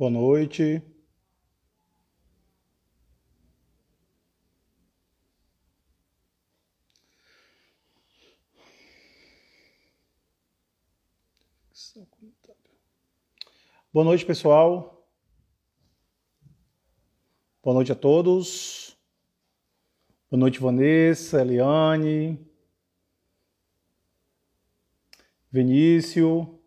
Boa noite. Boa noite, pessoal. Boa noite a todos. Boa noite, Vanessa, Eliane, Vinícius.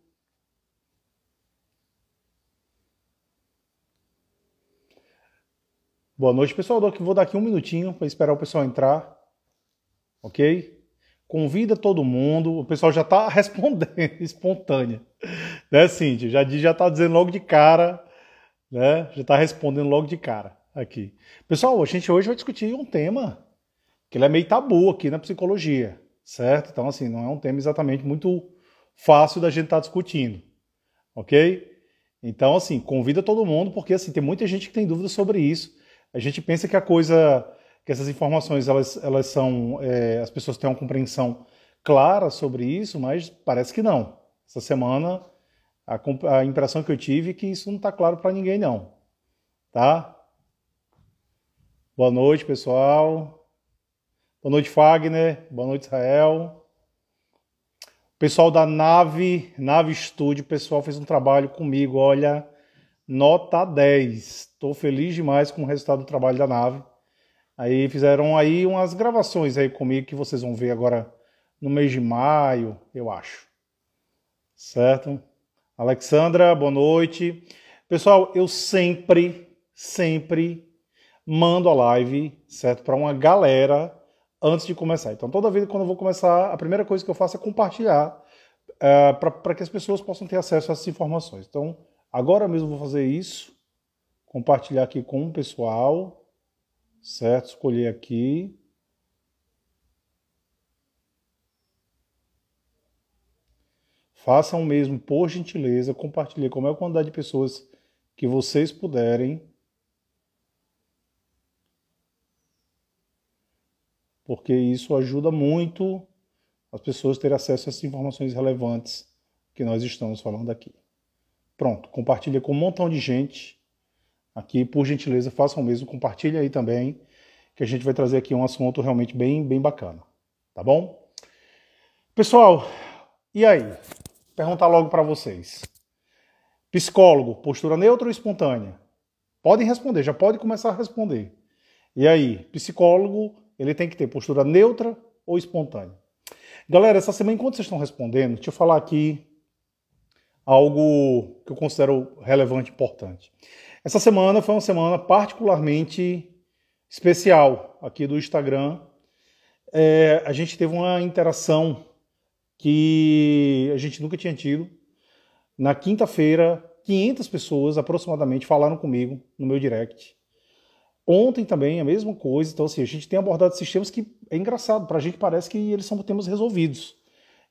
Boa noite, pessoal. Vou dar aqui um minutinho para esperar o pessoal entrar, ok? Convida todo mundo. O pessoal já está respondendo, espontânea. Né, Cíntia? Já está dizendo logo de cara, né? Já está respondendo logo de cara aqui. Pessoal, a gente hoje vai discutir um tema que ele é meio tabu aqui na psicologia, certo? Então, assim, não é um tema exatamente muito fácil da gente estar discutindo, ok? Então, assim, convida todo mundo, porque assim, tem muita gente que tem dúvidas sobre isso. A gente pensa que que essas informações, elas são, as pessoas têm uma compreensão clara sobre isso, mas parece que não. Essa semana, a impressão que eu tive é que isso não está claro para ninguém, não. Tá? Boa noite, pessoal. Boa noite, Fagner. Boa noite, Israel. Pessoal da Nave Studio, o pessoal fez um trabalho comigo, olha, nota 10. Estou feliz demais com o resultado do trabalho da Nave. Aí fizeram aí umas gravações aí comigo que vocês vão ver agora no mês de maio, eu acho. Certo? Alexandra, boa noite. Pessoal, eu sempre mando a live, certo, para uma galera antes de começar. Então, toda vez quando eu vou começar, a primeira coisa que eu faço é compartilhar para que as pessoas possam ter acesso a essas informações. Então, agora mesmo eu vou fazer isso, compartilhar aqui com o pessoal, certo? Escolher aqui. Façam o mesmo, por gentileza, compartilhe com a maior quantidade de pessoas que vocês puderem, porque isso ajuda muito as pessoas a terem acesso a essas informações relevantes que nós estamos falando aqui. Pronto, compartilha com um montão de gente aqui, por gentileza, façam o mesmo, compartilha aí também, que a gente vai trazer aqui um assunto realmente bem bacana, tá bom? Pessoal, e aí? Perguntar logo para vocês. Psicólogo, postura neutra ou espontânea? Podem responder, já pode começar a responder. E aí, psicólogo, ele tem que ter postura neutra ou espontânea? Galera, essa semana, enquanto vocês estão respondendo, deixa eu falar aqui algo que eu considero relevante e importante. Essa semana foi uma semana particularmente especial aqui do Instagram. A gente teve uma interação que a gente nunca tinha tido. Na quinta-feira, 500 pessoas aproximadamente falaram comigo no meu direct. Ontem também a mesma coisa. Então, assim, a gente tem abordado sistemas que é engraçado. Para a gente parece que eles são temas resolvidos.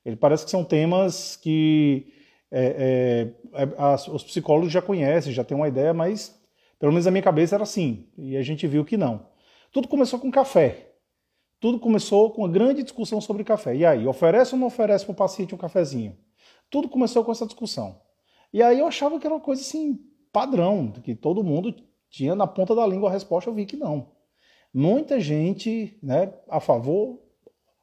Ele parece que são temas que os psicólogos já conhecem, já têm uma ideia, mas pelo menos na minha cabeça era assim. E a gente viu que não. Tudo começou com café. Tudo começou com uma grande discussão sobre café. E aí, oferece ou não oferece para o paciente um cafezinho? Tudo começou com essa discussão. E aí eu achava que era uma coisa assim, padrão, que todo mundo tinha na ponta da língua a resposta, eu vi que não. Muita gente, né, a favor,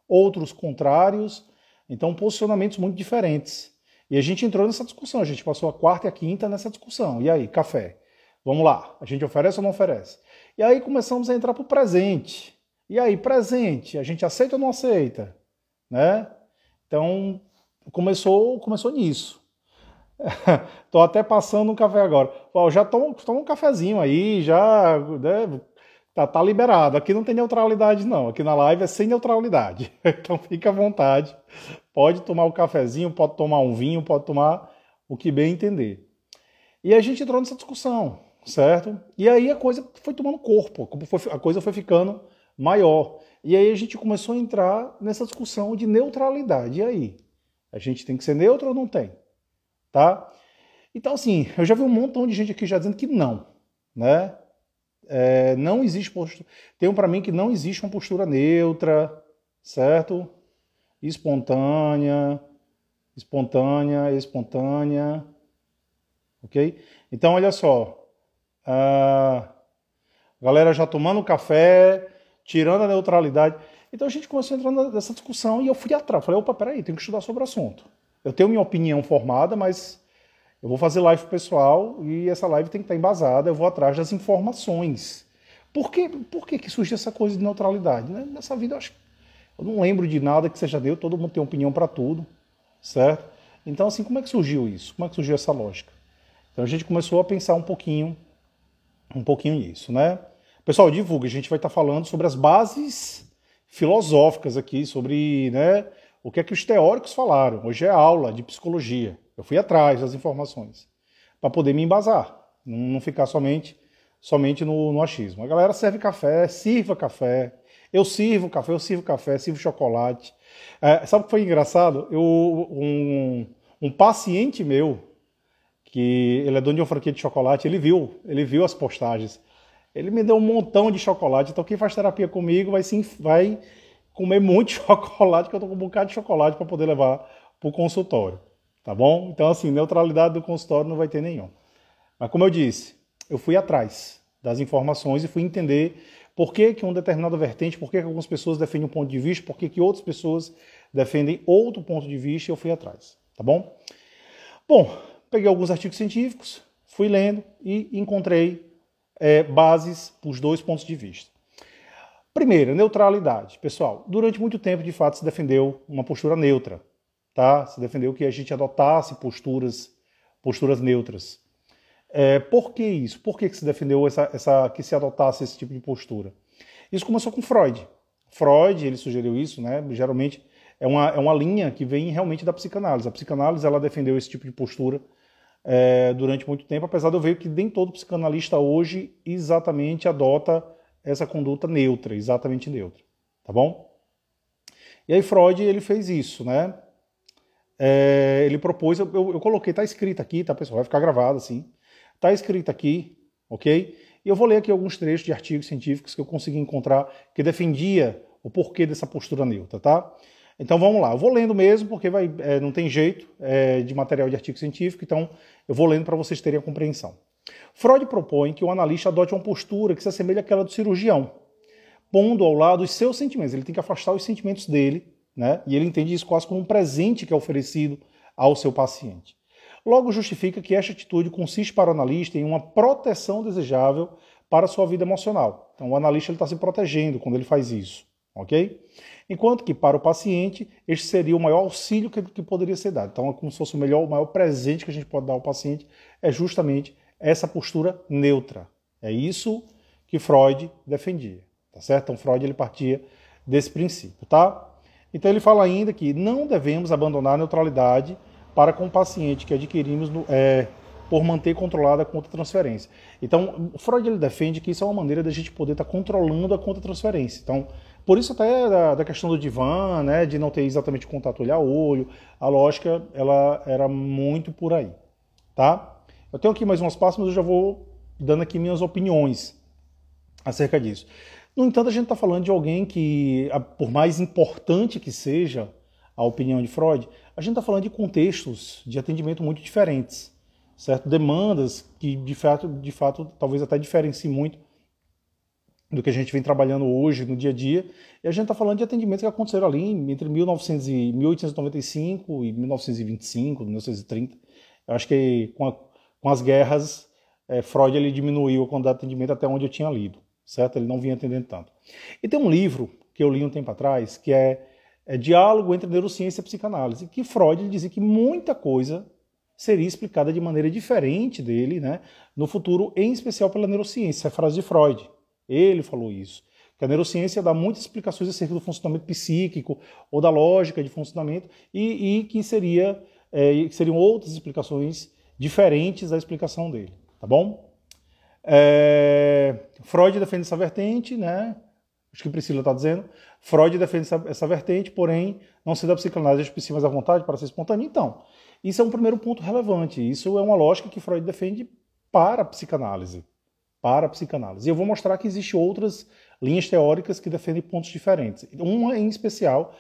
outros contrários, então posicionamentos muito diferentes. E a gente entrou nessa discussão, a gente passou a quarta e a quinta nessa discussão. E aí, café? Vamos lá, a gente oferece ou não oferece? E aí começamos a entrar para o presente. E aí, presente, a gente aceita ou não aceita? Né? Então, começou nisso. Tô até passando um café agora. Já toma um cafezinho aí, já, né, tá liberado. Aqui não tem neutralidade, não. Aqui na live é sem neutralidade. Então fica à vontade. Pode tomar o cafezinho, pode tomar um vinho, pode tomar o que bem entender. E a gente entrou nessa discussão, certo? E aí a coisa foi tomando corpo, a coisa foi ficando maior. E aí a gente começou a entrar nessa discussão de neutralidade. E aí? A gente tem que ser neutro ou não tem? Tá? Então, assim, eu já vi um montão de gente aqui já dizendo que não, né? Não existe postura. Tem um para mim que não existe uma postura neutra, certo? Espontânea. ok? Então, olha só, a galera já tomando café, tirando a neutralidade. Então a gente começou a entrar nessa discussão e eu fui atrás. Falei, opa, peraí, tenho que estudar sobre o assunto. Eu tenho minha opinião formada, mas eu vou fazer live pessoal e essa live tem que estar embasada, eu vou atrás das informações. Por que surgiu essa coisa de neutralidade? Nessa vida eu não lembro de nada que seja neutro, todo mundo tem opinião para tudo, certo? Então assim, como é que surgiu isso? Como é que surgiu essa lógica? Então a gente começou a pensar um pouquinho nisso, né? Pessoal, divulga, a gente vai estar falando sobre as bases filosóficas aqui, sobre, né, o que é que os teóricos falaram. Hoje é aula de psicologia. Eu fui atrás das informações para poder me embasar, não ficar somente no achismo. A galera serve café, sirva café. Eu sirvo café, sirvo chocolate. Sabe o que foi engraçado? Um paciente meu, que ele é dono de uma franquia de chocolate, ele viu as postagens. Ele me deu um montão de chocolate, então quem faz terapia comigo vai comer muito chocolate, que eu tô com um bocado de chocolate para poder levar pro consultório, tá bom? Então assim, neutralidade do consultório não vai ter nenhum. Mas como eu disse, eu fui atrás das informações e fui entender por que uma determinada vertente, por que algumas pessoas defendem um ponto de vista, por que outras pessoas defendem outro ponto de vista, e eu fui atrás, tá bom? Bom, peguei alguns artigos científicos, fui lendo e encontrei bases para os dois pontos de vista. Primeiro, neutralidade. Pessoal, durante muito tempo, de fato, se defendeu uma postura neutra, tá? Se defendeu que a gente adotasse posturas neutras. Por que isso? Por que se defendeu que se adotasse esse tipo de postura? Isso começou com Freud. Freud, ele sugeriu isso, né? Geralmente é uma linha que vem realmente da psicanálise. A psicanálise, ela defendeu esse tipo de postura durante muito tempo, apesar de eu ver que nem todo psicanalista hoje exatamente adota essa conduta neutra, exatamente neutra, tá bom? E aí Freud, ele fez isso, né? Ele propôs, eu coloquei, tá escrito aqui, tá, pessoal? Vai ficar gravado assim. Tá escrito aqui, ok? E eu vou ler aqui alguns trechos de artigos científicos que eu consegui encontrar que defendia o porquê dessa postura neutra, tá? Então vamos lá, eu vou lendo mesmo, porque não tem jeito de material de artigo científico, então eu vou lendo para vocês terem a compreensão. Freud propõe que o analista adote uma postura que se assemelha àquela do cirurgião, pondo ao lado os seus sentimentos. Ele tem que afastar os sentimentos dele, né? E ele entende isso quase como um presente que é oferecido ao seu paciente. Logo justifica que esta atitude consiste para o analista em uma proteção desejável para a sua vida emocional. Então o analista está se protegendo quando ele faz isso, ok? Enquanto que para o paciente, este seria o maior auxílio que poderia ser dado. Então é como se fosse o maior presente que a gente pode dar ao paciente, é justamente essa postura neutra. É isso que Freud defendia, tá certo? Então Freud, ele partia desse princípio, tá? Então ele fala ainda que não devemos abandonar a neutralidade para com o paciente que adquirimos por manter controlada a conta-transferência. Então, Freud, ele defende que isso é uma maneira da gente poder estar controlando a conta-transferência. Então, por isso até da questão do divã, né, de não ter exatamente contato olho a olho, a lógica, ela era muito por aí, tá? Eu tenho aqui mais umas passos, mas eu já vou dando aqui minhas opiniões acerca disso. No entanto, a gente está falando de alguém que, por mais importante que seja a opinião de Freud, a gente está falando de contextos de atendimento muito diferentes, certo? Demandas que, de fato, talvez até diferenciem muito do que a gente vem trabalhando hoje, no dia a dia, e a gente está falando de atendimentos que aconteceram ali entre 1895 e 1925, 1930. Eu acho que com as guerras, Freud, ele diminuiu a quantidade de atendimento até onde eu tinha lido, certo? Ele não vinha atendendo tanto. E tem um livro que eu li um tempo atrás, que é Diálogo entre Neurociência e Psicanálise, que Freud dizia que muita coisa seria explicada de maneira diferente dele, né, no futuro, em especial pela neurociência. Essa é a frase de Freud. Ele falou isso. Que a neurociência dá muitas explicações acerca do funcionamento psíquico ou da lógica de funcionamento e que seriam outras explicações diferentes da explicação dele. Tá bom? Freud defende essa vertente, né? Acho que Priscila está dizendo. Freud defende essa vertente, porém, não se dá psicanálise de si mais à vontade para ser espontâneo. Então, isso é um primeiro ponto relevante. Isso é uma lógica que Freud defende para a psicanálise. Para a psicanálise. E eu vou mostrar que existem outras linhas teóricas que defendem pontos diferentes. Uma em especial,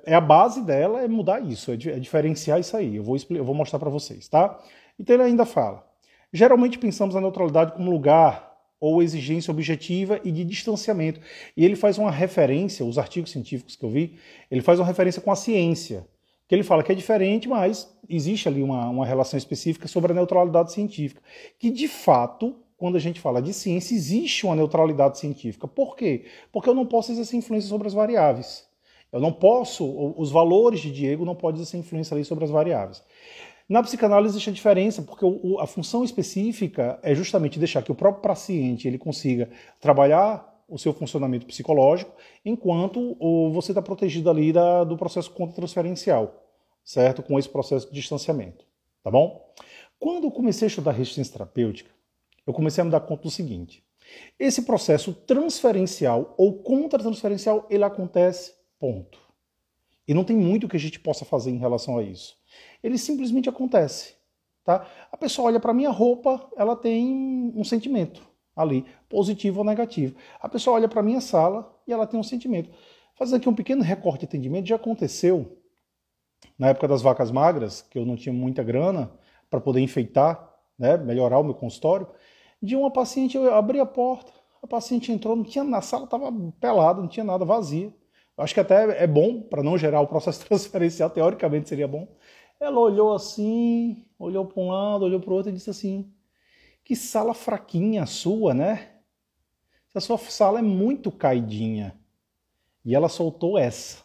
a base dela é mudar isso, é diferenciar isso aí. Eu vou mostrar para vocês, tá? Então ele ainda fala: geralmente pensamos a neutralidade como lugar ou exigência objetiva e de distanciamento. E ele faz uma referência, os artigos científicos que eu vi, ele faz uma referência com a ciência, que ele fala que é diferente, mas existe ali uma relação específica sobre a neutralidade científica, que de fato, quando a gente fala de ciência, existe uma neutralidade científica. Por quê? Porque eu não posso exercer influência sobre as variáveis. Eu não posso, os valores de Diego não podem exercer influência ali sobre as variáveis. Na psicanálise existe a diferença, porque a função específica é justamente deixar que o próprio paciente ele consiga trabalhar o seu funcionamento psicológico, enquanto você está protegido ali do processo contratransferencial, certo? Com esse processo de distanciamento, tá bom? Quando eu comecei a estudar resistência terapêutica, eu comecei a me dar conta do seguinte: esse processo transferencial ou contratransferencial, ele acontece, ponto. E não tem muito que a gente possa fazer em relação a isso. Ele simplesmente acontece, tá? A pessoa olha para minha roupa, ela tem um sentimento ali, positivo ou negativo. A pessoa olha para minha sala e ela tem um sentimento. Fazendo aqui um pequeno recorte de atendimento, já aconteceu na época das vacas magras, que eu não tinha muita grana para poder enfeitar, né, melhorar o meu consultório, de uma paciente, eu abri a porta, a paciente entrou, não tinha nada, a sala estava pelada, não tinha nada, vazia. Acho que até é bom, para não gerar o processo transferencial, teoricamente seria bom. Ela olhou assim, olhou para um lado, olhou para o outro e disse assim: que sala fraquinha a sua, né? A sua sala é muito caidinha. E ela soltou essa,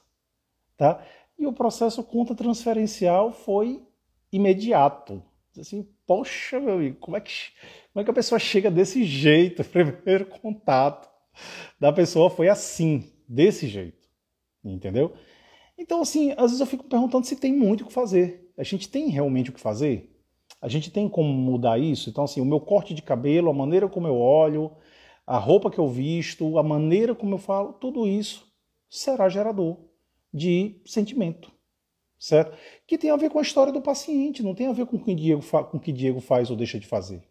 tá? E o processo contratransferencial foi imediato. Assim, poxa, meu amigo, como é que a pessoa chega desse jeito? O primeiro contato da pessoa foi assim, desse jeito, entendeu? Então, assim, às vezes eu fico perguntando se tem muito o que fazer. A gente tem realmente o que fazer? A gente tem como mudar isso? Então, assim, o meu corte de cabelo, a maneira como eu olho, a roupa que eu visto, a maneira como eu falo, tudo isso será gerador de sentimento, certo? Que tem a ver com a história do paciente, não tem a ver com o que Diego faz ou deixa de fazer,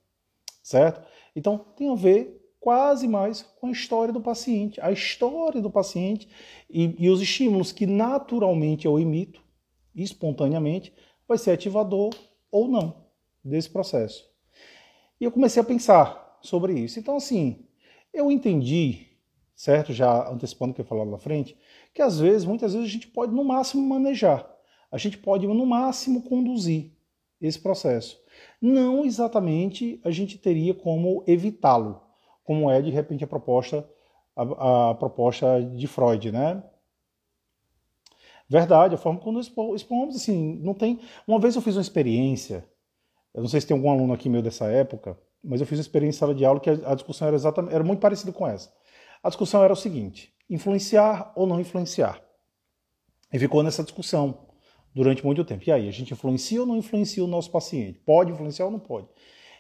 certo? Então, tem a ver quase mais com a história do paciente. A história do paciente e os estímulos que naturalmente eu emito, espontaneamente, vai ser ativador ou não desse processo. E eu comecei a pensar sobre isso. Então, assim, eu entendi, certo? Já antecipando o que eu ia falar lá na frente, que às vezes, muitas vezes, a gente pode no máximo manejar. A gente pode no máximo conduzir esse processo. Não exatamente a gente teria como evitá-lo, como é de repente a proposta de Freud, né? Verdade, a forma como expomos, assim, não tem... Uma vez eu fiz uma experiência, eu não sei se tem algum aluno aqui meu dessa época, mas eu fiz uma experiência em sala de aula que a discussão era muito parecida com essa. A discussão era o seguinte: influenciar ou não influenciar? E ficou nessa discussão durante muito tempo. E aí, a gente influencia ou não influencia o nosso paciente? Pode influenciar ou não pode?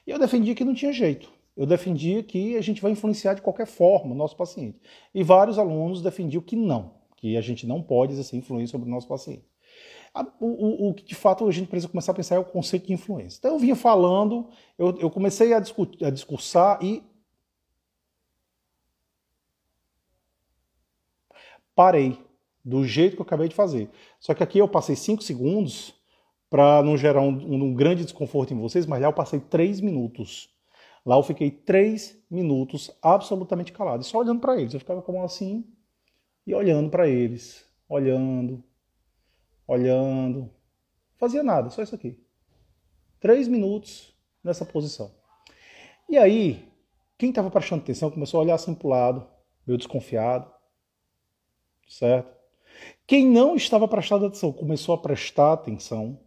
E eu defendia que não tinha jeito. Eu defendia que a gente vai influenciar de qualquer forma o nosso paciente. E vários alunos defendiam que não, que a gente não pode exercer influência sobre o nosso paciente. O que de fato a gente precisa começar a pensar é o conceito de influência. Então eu vinha falando, eu comecei a discursar e parei do jeito que eu acabei de fazer. Só que aqui eu passei 5 segundos para não gerar um grande desconforto em vocês, mas lá eu passei 3 minutos. Lá eu fiquei 3 minutos absolutamente calado, e só olhando para eles. Eu ficava com a mão assim e olhando para eles. Olhando. Fazia nada, só isso aqui. 3 minutos nessa posição. E aí, quem estava prestando atenção começou a olhar assim para o lado, meio desconfiado. Certo? Quem não estava prestando atenção começou a prestar atenção.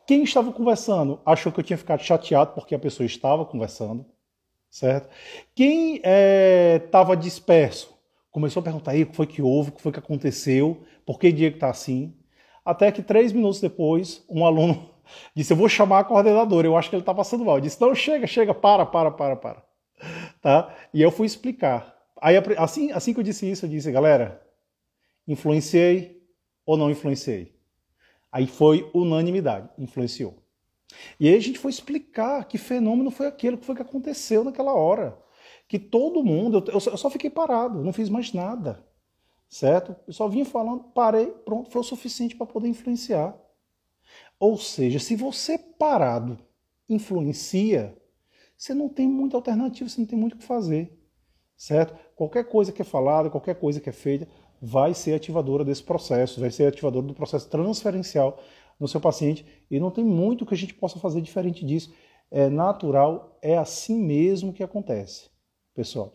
Quem estava conversando achou que eu tinha ficado chateado porque a pessoa estava conversando, certo? Quem estava disperso começou a perguntar aí o que foi que houve, o que foi que aconteceu, por que Diego está assim. Até que 3 minutos depois, um aluno disse: eu vou chamar a coordenadora, eu acho que ele está passando mal. Eu disse: não, chega, para. Tá? E eu fui explicar. Aí, assim que eu disse isso, eu disse: galera, influenciei ou não influenciei? Aí foi unanimidade, influenciou. E aí a gente foi explicar que fenômeno foi aquele, que foi que aconteceu naquela hora. Que todo mundo, eu só fiquei parado, não fiz mais nada, certo? Eu só vinha falando, parei, pronto, foi o suficiente para poder influenciar. Ou seja, se você parado influencia, você não tem muita alternativa, você não tem muito o que fazer, certo? Qualquer coisa que é falada, qualquer coisa que é feita, vai ser ativadora desse processo, vai ser ativadora do processo transferencial no seu paciente, e não tem muito que a gente possa fazer diferente disso. É natural, é assim mesmo que acontece, pessoal.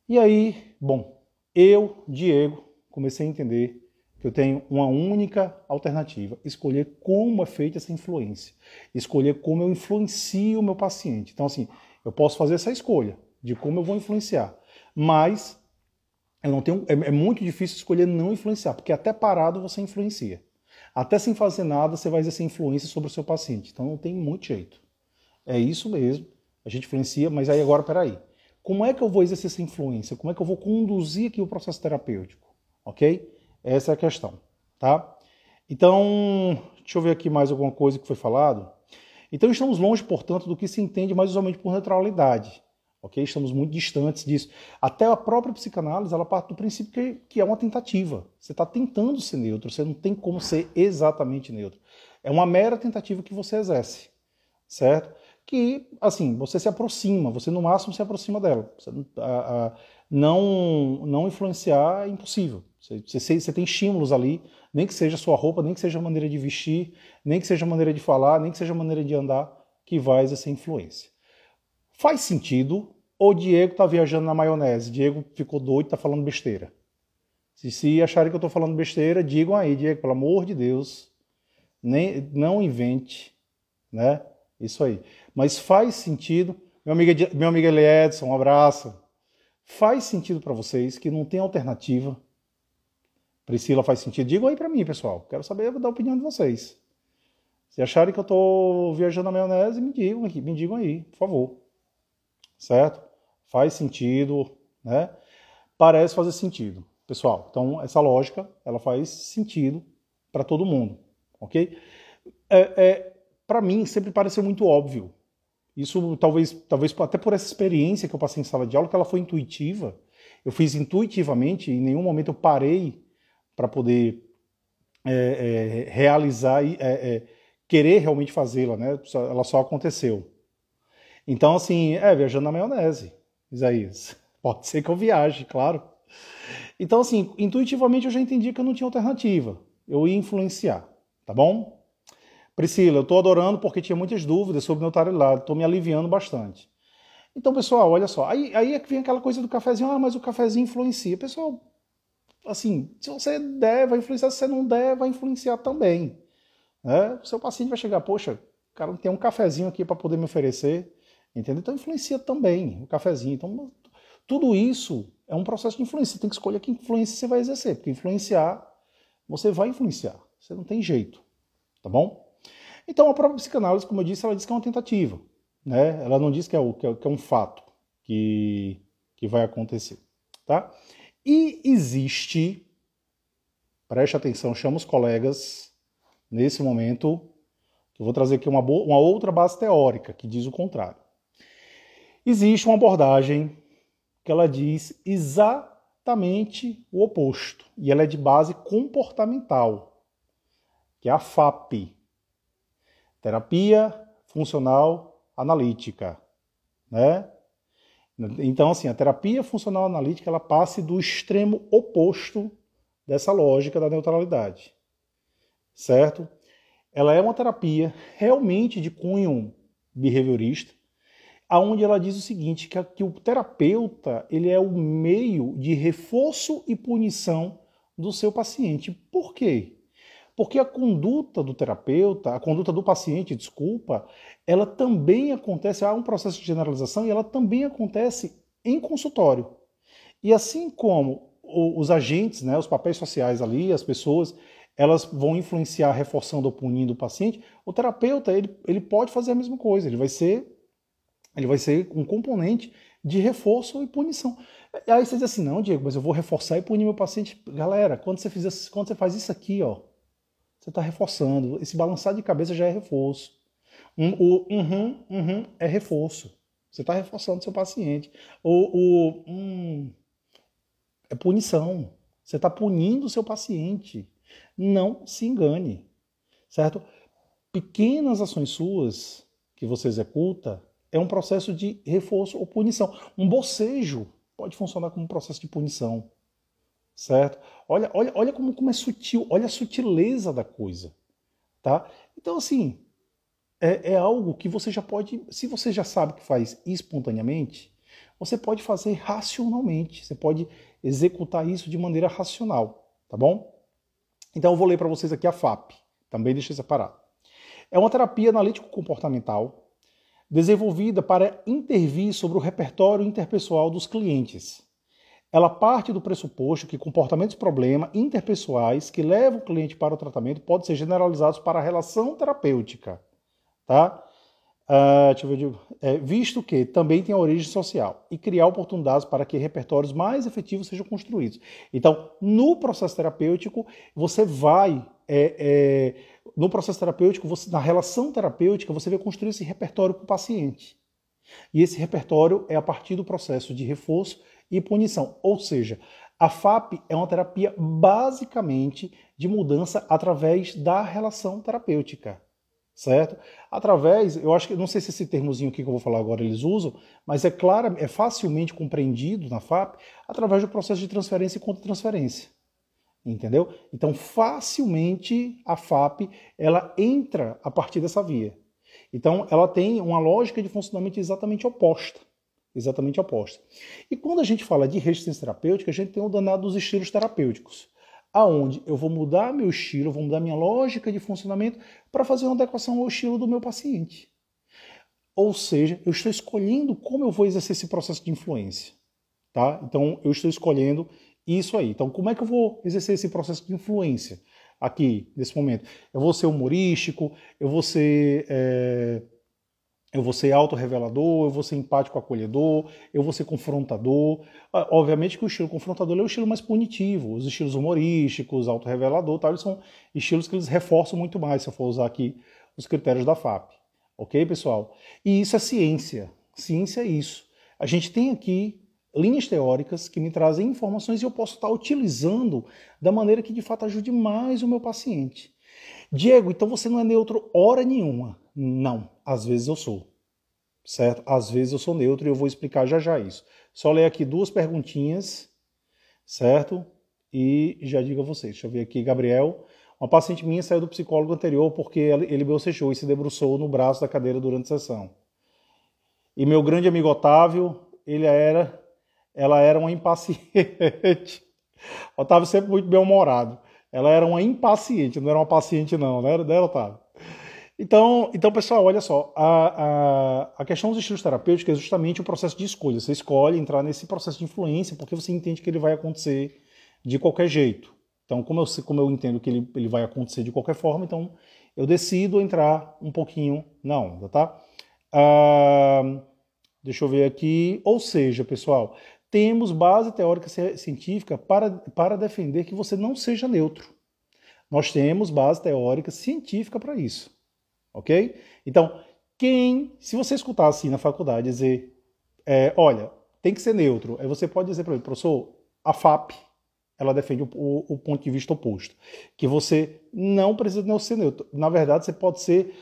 E aí, bom, eu, Diego, comecei a entender que eu tenho uma única alternativa: escolher como é feita essa influência, escolher como eu influencio o meu paciente. Então, assim, eu posso fazer essa escolha de como eu vou influenciar, mas eu não tenho, é muito difícil escolher não influenciar, porque até parado você influencia. Até sem fazer nada você vai exercer influência sobre o seu paciente. Então não tem muito jeito. É isso mesmo, a gente influencia, mas aí agora, peraí. Como é que eu vou exercer essa influência? Como é que eu vou conduzir aqui o processo terapêutico? Ok? Essa é a questão, tá? Então, deixa eu ver aqui mais alguma coisa que foi falado. Então, estamos longe, portanto, do que se entende mais usualmente por neutralidade. Ok? Estamos muito distantes disso. Até a própria psicanálise, ela parte do princípio que é uma tentativa. Você está tentando ser neutro, você não tem como ser exatamente neutro. É uma mera tentativa que você exerce, certo? Que, assim, você se aproxima, você no máximo se aproxima dela. Você, não influenciar é impossível. Você tem estímulos ali, nem que seja a sua roupa, nem que seja a maneira de vestir, nem que seja a maneira de falar, nem que seja a maneira de andar, que vai exercer influência. Faz sentido? Ou Diego está viajando na maionese? Diego ficou doido, está falando besteira. Se acharem que eu estou falando besteira, digam aí, Diego, pelo amor de Deus, não invente, né? Isso aí. Mas faz sentido, meu amigo Edson, um abraço. Faz sentido para vocês que não tem alternativa? Priscila, faz sentido? Digam aí para mim, pessoal. Quero saber da opinião de vocês. Se acharem que eu estou viajando na maionese, me digam aí, por favor. Certo? Faz sentido, né? Parece fazer sentido, pessoal. Então, essa lógica, ela faz sentido para todo mundo, ok? Para mim, sempre pareceu muito óbvio. Isso, talvez até por essa experiência que eu passei em sala de aula, que ela foi intuitiva. Eu fiz intuitivamente, em nenhum momento eu parei para poder realizar e querer realmente fazê-la, né? Ela só aconteceu. Então, assim, viajando na maionese, Isaías. Pode ser que eu viaje, claro. Então, assim, intuitivamente eu já entendi que eu não tinha alternativa. Eu ia influenciar, tá bom? Priscila, eu estou adorando porque tinha muitas dúvidas sobre neutralidade, estou me aliviando bastante. Então, pessoal, olha só, aí é que vem aquela coisa do cafezinho, mas o cafezinho influencia. Pessoal, assim, se você der, vai influenciar, se você não der, vai influenciar também. Né? O seu paciente vai chegar, poxa, cara, não tem um cafezinho aqui para poder me oferecer. Entendeu? Então influencia também o cafezinho. Então, tudo isso é um processo de influência. Você tem que escolher que influência você vai exercer, porque influenciar, você vai influenciar. Você não tem jeito, tá bom? Então, a própria psicanálise, como eu disse, ela diz que é uma tentativa. Né? Ela não diz que é um fato que vai acontecer. Tá? E existe, preste atenção, chama os colegas, nesse momento, eu vou trazer aqui uma outra base teórica que diz o contrário. Existe uma abordagem que ela diz exatamente o oposto, e ela é de base comportamental, que é a FAP, Terapia Funcional Analítica, né? Então, assim, a terapia funcional analítica, ela passa do extremo oposto dessa lógica da neutralidade, certo? Ela é uma terapia realmente de cunho behaviorista, aonde ela diz o seguinte, que o terapeuta ele é o meio de reforço e punição do seu paciente. Por quê? Porque a conduta do terapeuta, a conduta do paciente, desculpa, ela também acontece, há um processo de generalização e ela também acontece em consultório. E assim como os agentes, né, os papéis sociais ali, as pessoas, elas vão influenciar reforçando ou punindo o paciente, o terapeuta ele pode fazer a mesma coisa, ele vai ser um componente de reforço e punição. Aí você diz assim, não, Diego, mas eu vou reforçar e punir meu paciente. Galera, quando você faz isso aqui, ó, você está reforçando. Esse balançar de cabeça já é reforço. É reforço. Você está reforçando seu paciente. É punição. Você está punindo o seu paciente. Não se engane. Certo? Pequenas ações suas que você executa é um processo de reforço ou punição. Um bocejo pode funcionar como um processo de punição, certo? Olha como é sutil, olha a sutileza da coisa, tá? Então, assim, é algo que você já pode, se você já sabe que faz espontaneamente, você pode fazer racionalmente, você pode executar isso de maneira racional, tá bom? Então eu vou ler para vocês aqui a FAP, também deixei separado. É uma terapia analítico-comportamental desenvolvida para intervir sobre o repertório interpessoal dos clientes. Ela parte do pressuposto que comportamentos problema interpessoais que levam o cliente para o tratamento podem ser generalizados para a relação terapêutica, tá? Deixa eu ver, visto que também tem a origem social e criar oportunidades para que repertórios mais efetivos sejam construídos. Então, no processo terapêutico, você vai, no processo terapêutico, na relação terapêutica, você vai construir esse repertório com o paciente. E esse repertório é a partir do processo de reforço e punição. Ou seja, a FAP é uma terapia basicamente de mudança através da relação terapêutica. Certo? Através, eu acho que, não sei se esse termozinho aqui que eu vou falar agora eles usam, mas é claro, é facilmente compreendido na FAP através do processo de transferência e contra-transferência. Entendeu? Então, facilmente a FAP, ela entra a partir dessa via. Então, ela tem uma lógica de funcionamento exatamente oposta. Exatamente oposta. E quando a gente fala de resistência terapêutica, a gente tem o danado dos estilos terapêuticos, aonde eu vou mudar meu estilo, vou mudar minha lógica de funcionamento para fazer uma adequação ao estilo do meu paciente. Ou seja, eu estou escolhendo como eu vou exercer esse processo de influência. Tá? Então, eu estou escolhendo isso aí. Então, como é que eu vou exercer esse processo de influência aqui, nesse momento? Eu vou ser humorístico, eu vou ser autorrevelador, eu vou ser empático acolhedor, eu vou ser confrontador. Obviamente que o estilo confrontador é o estilo mais punitivo. Os estilos humorísticos, autorrevelador, eles são estilos que eles reforçam muito mais, se eu for usar aqui os critérios da FAP. Ok, pessoal? E isso é ciência. Ciência é isso. A gente tem aqui linhas teóricas que me trazem informações e eu posso estar utilizando da maneira que de fato ajude mais o meu paciente. Diego, então você não é neutro hora nenhuma. Não, às vezes eu sou, certo? Às vezes eu sou neutro e eu vou explicar já já isso. Só ler aqui duas perguntinhas, certo? E já digo a vocês, deixa eu ver aqui, Gabriel. Uma paciente minha saiu do psicólogo anterior porque ele bocejou e se debruçou no braço da cadeira durante a sessão. E meu grande amigo Otávio, ela era uma impaciente. Otávio sempre muito bem-humorado. Ela era uma impaciente, não era uma paciente não, né, Otávio? Então, pessoal, olha só, a questão dos estilos terapêuticos é justamente o processo de escolha. Você escolhe entrar nesse processo de influência porque você entende que ele vai acontecer de qualquer jeito. Então, como eu entendo que ele vai acontecer de qualquer forma, então eu decido entrar um pouquinho na onda, tá? Deixa eu ver aqui. Ou seja, pessoal, temos base teórica científica para defender que você não seja neutro. Nós temos base teórica científica para isso. Ok? Então, se você escutar assim na faculdade dizer, olha, tem que ser neutro, aí você pode dizer para ele, professor, a FAP, ela defende o ponto de vista oposto, que você não precisa ser neutro. Na verdade, você pode ser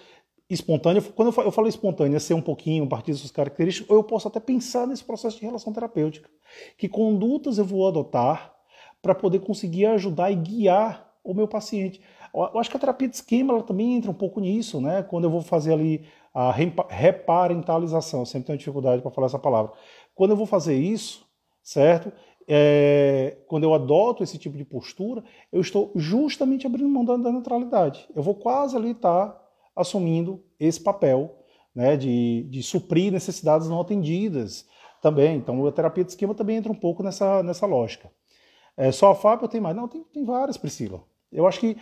espontâneo. Quando eu falo espontâneo, é ser um pouquinho, a partir das suas características, ou eu posso até pensar nesse processo de relação terapêutica. Que condutas eu vou adotar para poder conseguir ajudar e guiar o meu paciente. Eu acho que a terapia de esquema ela também entra um pouco nisso, né? Quando eu vou fazer ali a reparentalização, eu sempre tenho dificuldade para falar essa palavra. Quando eu vou fazer isso, certo? Quando eu adoto esse tipo de postura, eu estou justamente abrindo mão da neutralidade. Eu vou quase ali estar assumindo esse papel, né, de suprir necessidades não atendidas também. Então a terapia de esquema também entra um pouco nessa lógica. Só a FAP eu tenho mais? Não, tem várias, Priscila. Eu acho que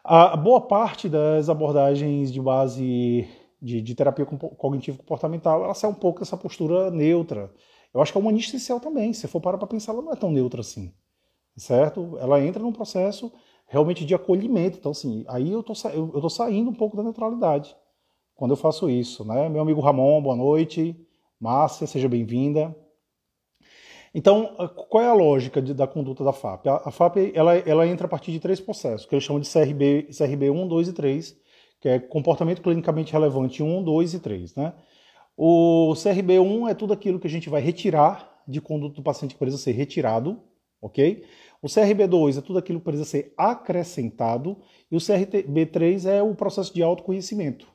a boa parte das abordagens de base de terapia cognitivo-comportamental, ela sai um pouco dessa postura neutra. Eu acho que a humanista social também, se você for parar para pensar, ela não é tão neutra assim, certo? Ela entra num processo realmente de acolhimento. Então, assim, aí eu tô saindo um pouco da neutralidade quando eu faço isso, né? Meu amigo Ramon, boa noite. Márcia, seja bem-vinda. Então, qual é a lógica da conduta da FAP? A FAP ela entra a partir de 3 processos, que eles chamam de CRB 1, 2 e 3, que é comportamento clinicamente relevante 1, 2 e 3, né? O CRB1 é tudo aquilo que a gente vai retirar de conduta do paciente que precisa ser retirado, ok? O CRB2 é tudo aquilo que precisa ser acrescentado e o CRB3 é o processo de autoconhecimento.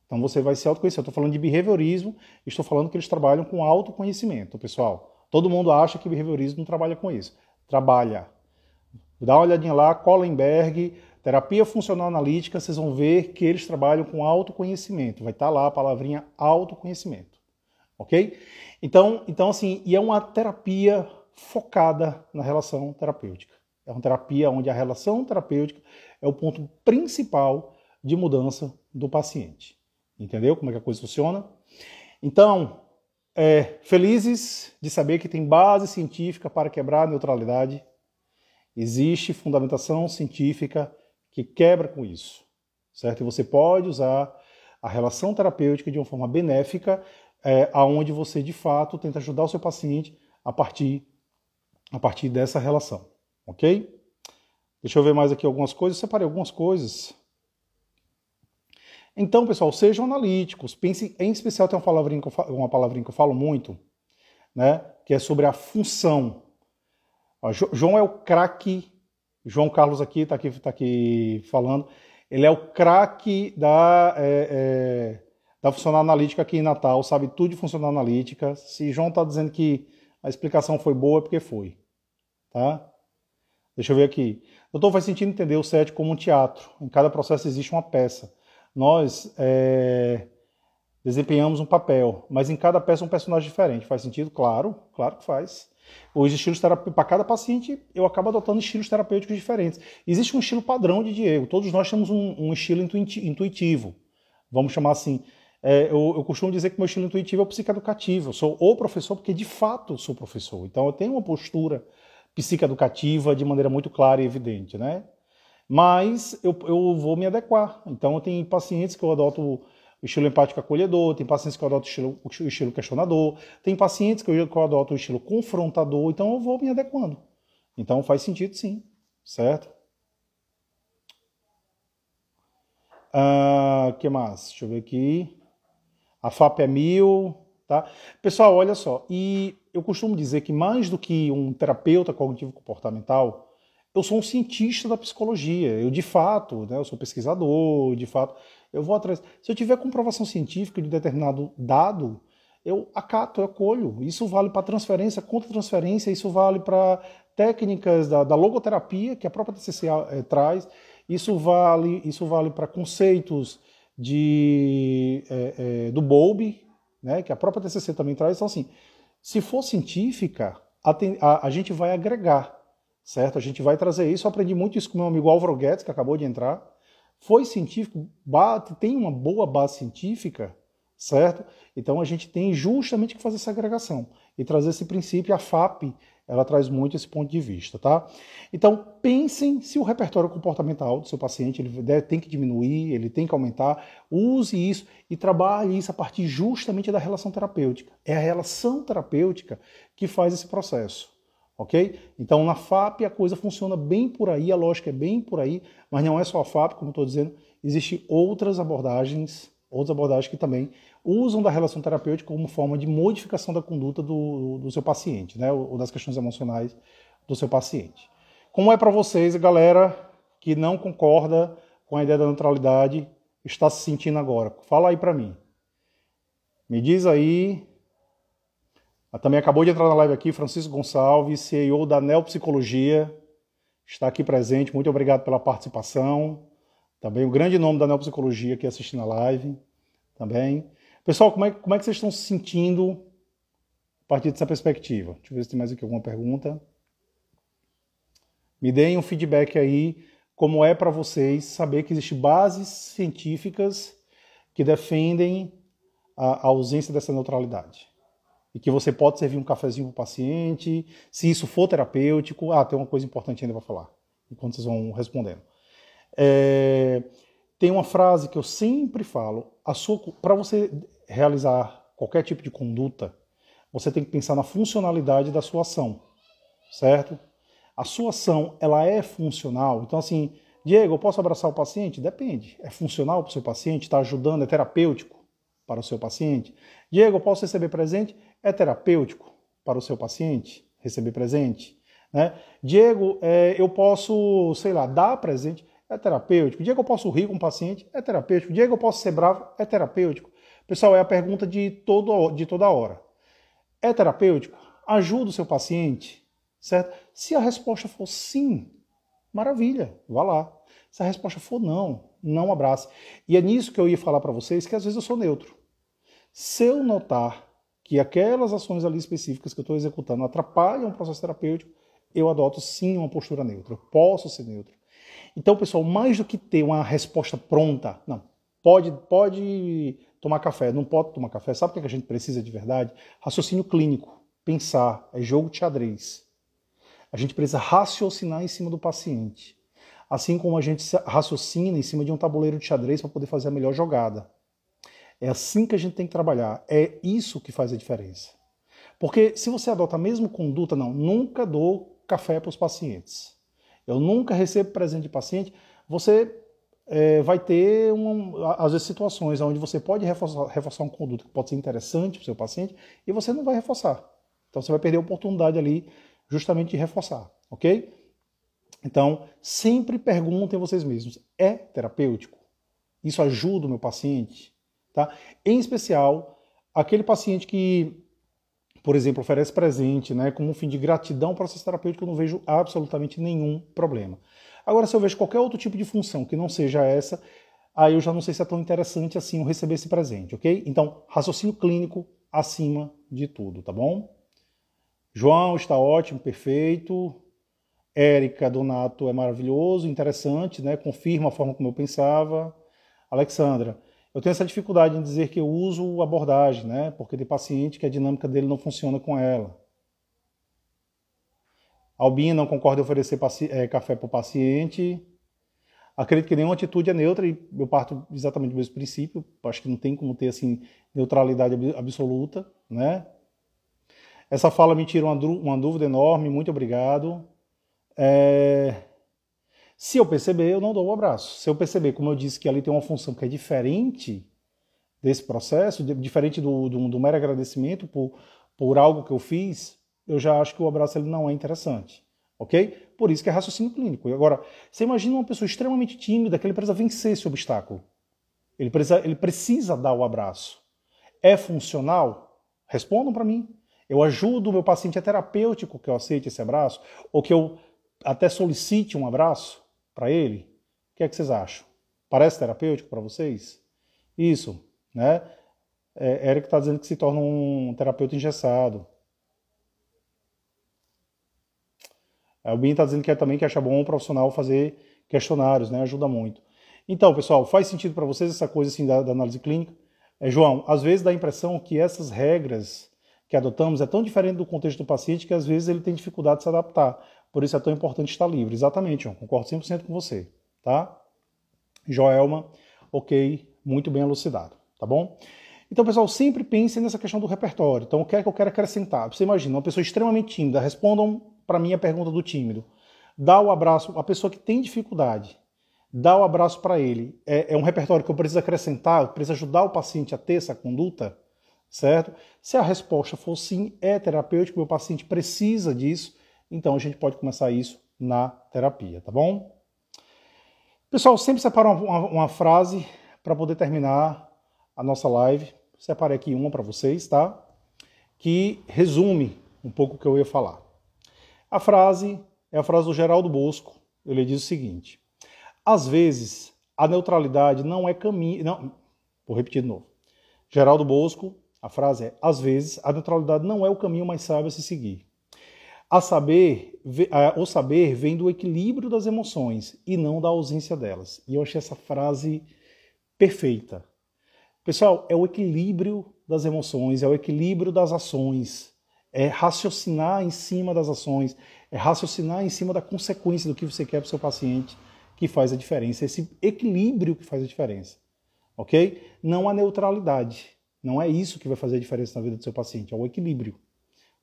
Então você vai se autoconhecer. Eu estou falando de behaviorismo, estou falando que eles trabalham com autoconhecimento, pessoal. Todo mundo acha que behaviorismo não trabalha com isso. Trabalha. Dá uma olhadinha lá, Kohlenberg, terapia funcional analítica, vocês vão ver que eles trabalham com autoconhecimento. Vai estar lá a palavrinha autoconhecimento. Ok? Então assim, e é uma terapia focada na relação terapêutica. É uma terapia onde a relação terapêutica é o ponto principal de mudança do paciente. Entendeu como é que a coisa funciona? Então, felizes de saber que tem base científica para quebrar a neutralidade. Existe fundamentação científica que quebra com isso, certo? E você pode usar a relação terapêutica de uma forma benéfica, aonde você, de fato, tenta ajudar o seu paciente a partir dessa relação, ok? Deixa eu ver mais aqui algumas coisas, eu separei algumas coisas. Então, pessoal, sejam analíticos, pense, em especial tem uma palavrinha que eu falo muito, né, que é sobre a função. João é o craque, João Carlos aqui tá aqui falando, ele é o craque da funcional analítica aqui em Natal, sabe tudo de funcional analítica. Se João está dizendo que a explicação foi boa, é porque foi. Tá? Deixa eu ver aqui. Doutor, faz sentido entender o SET como um teatro. Em cada processo existe uma peça. Nós desempenhamos um papel, mas em cada peça um personagem diferente. Faz sentido? Claro, claro que faz. Os estilos terapêuticos, para cada paciente, eu acabo adotando estilos terapêuticos diferentes. Existe um estilo padrão de Diego. Todos nós temos um estilo intuitivo. Vamos chamar assim. Eu costumo dizer que meu estilo intuitivo é o psicoeducativo. Eu sou o professor porque, de fato, sou professor. Então, eu tenho uma postura psicoeducativa de maneira muito clara e evidente, né? Mas eu vou me adequar. Então, eu tenho pacientes que eu adoto o estilo empático acolhedor, tem pacientes que eu adoto o estilo questionador, tem pacientes que eu adoto o estilo confrontador, então eu vou me adequando. Então, faz sentido sim, certo? Que mais? Deixa eu ver aqui. A FAP é 1000, tá? Pessoal, olha só, e eu costumo dizer que mais do que um terapeuta cognitivo-comportamental, eu sou um cientista da psicologia. Eu, de fato, né, eu sou pesquisador, de fato, eu vou atrás. Se eu tiver comprovação científica de determinado dado, eu acato, eu acolho. Isso vale para transferência, contra-transferência, isso vale para técnicas da logoterapia, que a própria TCC traz, isso vale para conceitos do Bowlby, né, que a própria TCC também traz. Então, assim, se for científica, a gente vai agregar, certo? A gente vai trazer isso. Eu aprendi muito isso com meu amigo Álvaro Guedes, que acabou de entrar. Foi científico, tem uma boa base científica, certo? Então a gente tem justamente que fazer essa agregação e trazer esse princípio. A FAP, ela traz muito esse ponto de vista, tá? Então pensem se o repertório comportamental do seu paciente tem que diminuir, ele tem que aumentar, use isso e trabalhe isso a partir justamente da relação terapêutica. É a relação terapêutica que faz esse processo. Ok? Então, na FAP a coisa funciona bem por aí, a lógica é bem por aí, mas não é só a FAP, como estou dizendo, existem outras abordagens que também usam da relação terapêutica como forma de modificação da conduta do seu paciente, né? Ou das questões emocionais do seu paciente. Como é para vocês, galera que não concorda com a ideia da neutralidade, está se sentindo agora? Fala aí para mim. Me diz aí. Também acabou de entrar na live aqui, Francisco Gonçalves, CEO da Neopsicologia, está aqui presente, muito obrigado pela participação. Também um grande nome da Neopsicologia aqui assistindo a live. Também. Pessoal, como é que vocês estão se sentindo a partir dessa perspectiva? Deixa eu ver se tem mais aqui alguma pergunta. Me deem um feedback aí, como é para vocês saber que existem bases científicas que defendem a ausência dessa neutralidade. E que você pode servir um cafezinho para o paciente, se isso for terapêutico. Tem uma coisa importante ainda para falar, enquanto vocês vão respondendo. Tem uma frase que eu sempre falo, para você realizar qualquer tipo de conduta, você tem que pensar na funcionalidade da sua ação, certo? A sua ação, ela é funcional. Então, assim, Diego, eu posso abraçar o paciente? Depende. É funcional para o seu paciente? Está ajudando? É terapêutico para o seu paciente? Diego, eu posso receber presente? É terapêutico para o seu paciente receber presente? Né? Diego, eu posso, sei lá, dar presente? É terapêutico. Diego, eu posso rir com o paciente? É terapêutico. Diego, eu posso ser bravo? É terapêutico. Pessoal, é a pergunta de toda hora. É terapêutico? Ajuda o seu paciente? Certo? Se a resposta for sim, maravilha, vá lá. Se a resposta for não, não abrace. E é nisso que eu ia falar para vocês, que às vezes eu sou neutro. Se eu notar que aquelas ações ali específicas que eu estou executando atrapalham o processo terapêutico, eu adoto sim uma postura neutra. Eu posso ser neutro. Então, pessoal, mais do que ter uma resposta pronta, não, pode tomar café, não pode tomar café. Sabe o que a gente precisa de verdade? Raciocínio clínico, pensar, é jogo de xadrez. A gente precisa raciocinar em cima do paciente. Assim como a gente raciocina em cima de um tabuleiro de xadrez para poder fazer a melhor jogada. É assim que a gente tem que trabalhar. É isso que faz a diferença. Porque se você adota a mesma conduta, não, nunca dou café para os pacientes. Eu nunca recebo presente de paciente. Você vai ter, às vezes, situações onde você pode reforçar uma conduta que pode ser interessante para o seu paciente e você não vai reforçar. Então você vai perder a oportunidade ali justamente de reforçar, ok? Então, sempre perguntem vocês mesmos, é terapêutico? Isso ajuda o meu paciente? Tá? Em especial, aquele paciente que, por exemplo, oferece presente, né, como um fim de gratidão ao processo terapêutico, eu não vejo absolutamente nenhum problema. Agora, se eu vejo qualquer outro tipo de função que não seja essa, aí eu já não sei se é tão interessante assim eu receber esse presente, ok? Então, raciocínio clínico acima de tudo, tá bom? João está ótimo, perfeito. Érica Donato é maravilhoso, interessante, né? Confirma a forma como eu pensava. Alexandra, eu tenho essa dificuldade em dizer que eu uso abordagem, né? Porque tem paciente que a dinâmica dele não funciona com ela. Albina não concorda em oferecer café para o paciente. Acredito que nenhuma atitude é neutra e eu parto exatamente do mesmo princípio. Acho que não tem como ter assim neutralidade absoluta, né? Essa fala me tira uma dúvida enorme, muito obrigado. Se eu perceber, eu não dou o abraço. Se eu perceber, como eu disse, que ali tem uma função que é diferente desse processo, diferente do mero agradecimento por algo que eu fiz, eu já acho que o abraço ele não é interessante. Ok? Por isso que é raciocínio clínico. Agora, você imagina uma pessoa extremamente tímida que ele precisa vencer esse obstáculo. Ele precisa dar o abraço. É funcional? Respondam para mim. Eu ajudo o meu paciente, é terapêutico que eu aceite esse abraço? Ou que eu até solicite um abraço para ele? O que é que vocês acham? Parece terapêutico para vocês? Isso, né? Eric está dizendo que se torna um terapeuta engessado. O Bin está dizendo que também que acha bom um profissional fazer questionários, né? Ajuda muito. Então, pessoal, faz sentido para vocês essa coisa assim da análise clínica? João, às vezes dá a impressão que essas regras que adotamos é tão diferente do contexto do paciente que às vezes ele tem dificuldade de se adaptar. Por isso é tão importante estar livre. Exatamente, João, concordo 100% com você, tá? Joelma, ok, muito bem elucidado, tá bom? Então, pessoal, sempre pensem nessa questão do repertório. Então, o que é que eu quero acrescentar? Você imagina, uma pessoa extremamente tímida, respondam para mim a pergunta do tímido. Dá o abraço, a pessoa que tem dificuldade, dá o abraço para ele. É um repertório que eu preciso acrescentar, eu preciso ajudar o paciente a ter essa conduta, certo? Se a resposta for sim, é terapêutico, meu paciente precisa disso, então a gente pode começar isso na terapia, tá bom? Pessoal, sempre separa uma frase para poder terminar a nossa live. Separei aqui uma para vocês, tá? Que resume um pouco o que eu ia falar. A frase é a frase do Geraldo Bosco. Ele diz o seguinte: às vezes a neutralidade não é caminho. Não, vou repetir de novo. Geraldo Bosco, a frase é: às vezes a neutralidade não é o caminho mais sábio a se seguir. O saber vem do equilíbrio das emoções e não da ausência delas. E eu achei essa frase perfeita. Pessoal, é o equilíbrio das emoções, é o equilíbrio das ações, é raciocinar em cima das ações, é raciocinar em cima da consequência do que você quer para o seu paciente que faz a diferença, esse equilíbrio que faz a diferença, ok? Não a neutralidade, não é isso que vai fazer a diferença na vida do seu paciente, é o equilíbrio.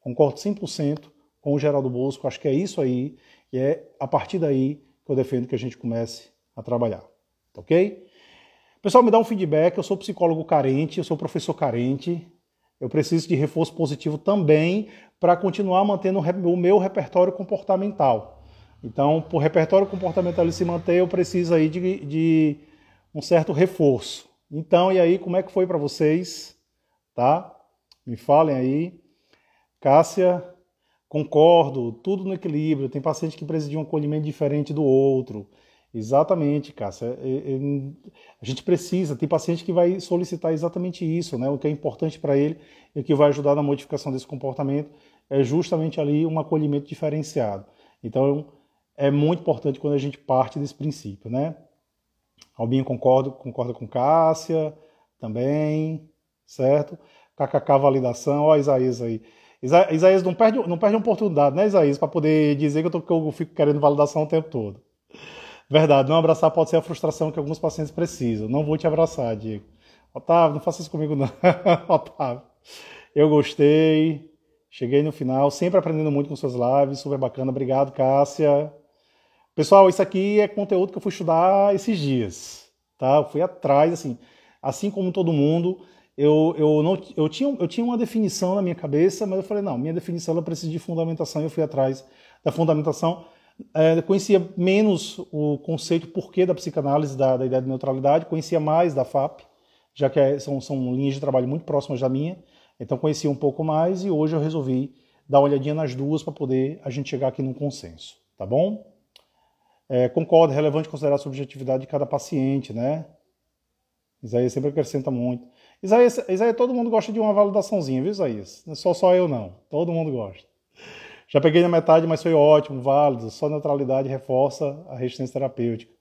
Concordo 100% com o Geraldo Bosco, acho que é isso aí, e é a partir daí que eu defendo que a gente comece a trabalhar, tá ok? Pessoal, me dá um feedback, eu sou psicólogo carente, eu sou professor carente, eu preciso de reforço positivo também para continuar mantendo o meu repertório comportamental. Então, para o repertório comportamental ele se manter, eu preciso aí de um certo reforço. Então, e aí, como é que foi para vocês? Tá? Me falem aí. Cássia, concordo, tudo no equilíbrio. Tem paciente que precisa de um acolhimento diferente do outro. Exatamente, Cássia. A gente precisa, tem paciente que vai solicitar exatamente isso, né? O que é importante para ele e o que vai ajudar na modificação desse comportamento é justamente ali um acolhimento diferenciado. Então, é muito importante quando a gente parte desse princípio, né? Albinho concorda com Cássia também, certo? KKK validação, ó Isaías aí. Isaías não perde uma oportunidade, né, Isaías, para poder dizer que eu fico querendo validação o tempo todo. Verdade, não abraçar pode ser a frustração que alguns pacientes precisam. Não vou te abraçar, Diego. Otávio, não faça isso comigo não. Otávio, eu gostei, cheguei no final, sempre aprendendo muito com suas lives, super bacana. Obrigado, Cássia. Pessoal, isso aqui é conteúdo que eu fui estudar esses dias, tá? Eu fui atrás, assim como todo mundo, eu tinha uma definição na minha cabeça, mas eu falei, não, minha definição ela precisa de fundamentação, e eu fui atrás da fundamentação. Conhecia menos o conceito porquê da psicanálise, da ideia de neutralidade, conhecia mais da FAP, já que são linhas de trabalho muito próximas da minha, então conhecia um pouco mais e hoje eu resolvi dar uma olhadinha nas duas para poder a gente chegar aqui num consenso, tá bom? Concordo, é relevante considerar a subjetividade de cada paciente, né? Isaías sempre acrescenta muito. Isaías, todo mundo gosta de uma validaçãozinha, viu, Isaías? Não é só eu não, todo mundo gosta. Já peguei na metade, mas foi ótimo, válido. Só neutralidade reforça a resistência terapêutica.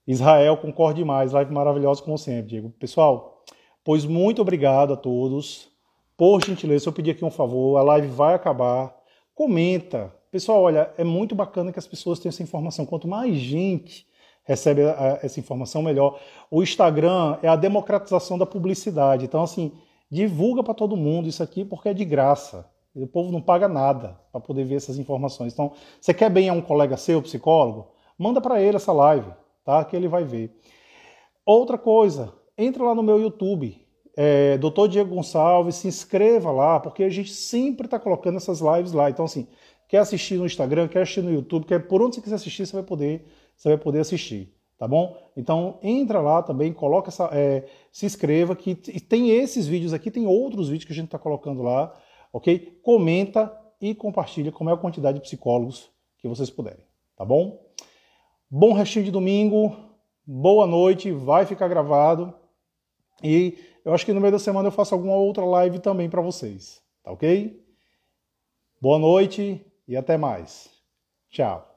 Israel, concordo demais. Live maravilhosa como sempre, Diego. Pessoal, pois muito obrigado a todos. Por gentileza, se eu pedir aqui um favor, a live vai acabar. Comenta. Pessoal, olha, é muito bacana que as pessoas tenham essa informação. Quanto mais gente recebe essa informação, melhor. O Instagram é a democratização da publicidade. Então, assim, divulga para todo mundo isso aqui porque é de graça. O povo não paga nada para poder ver essas informações. Então, você quer bem a um colega seu, psicólogo? Manda para ele essa live, tá? Que ele vai ver. Outra coisa, entra lá no meu YouTube, Dr. Diego Gonçalves, se inscreva lá, porque a gente sempre está colocando essas lives lá. Então, assim, quer assistir no Instagram, quer assistir no YouTube, por onde você quiser assistir, você vai poder assistir, tá bom? Então, entra lá também, coloca se inscreva, que tem esses vídeos aqui, tem outros vídeos que a gente está colocando lá, ok? Comenta e compartilha com a maior quantidade de psicólogos que vocês puderem, tá bom? Bom restinho de domingo, boa noite, vai ficar gravado e eu acho que no meio da semana eu faço alguma outra live também para vocês, tá ok? Boa noite e até mais. Tchau.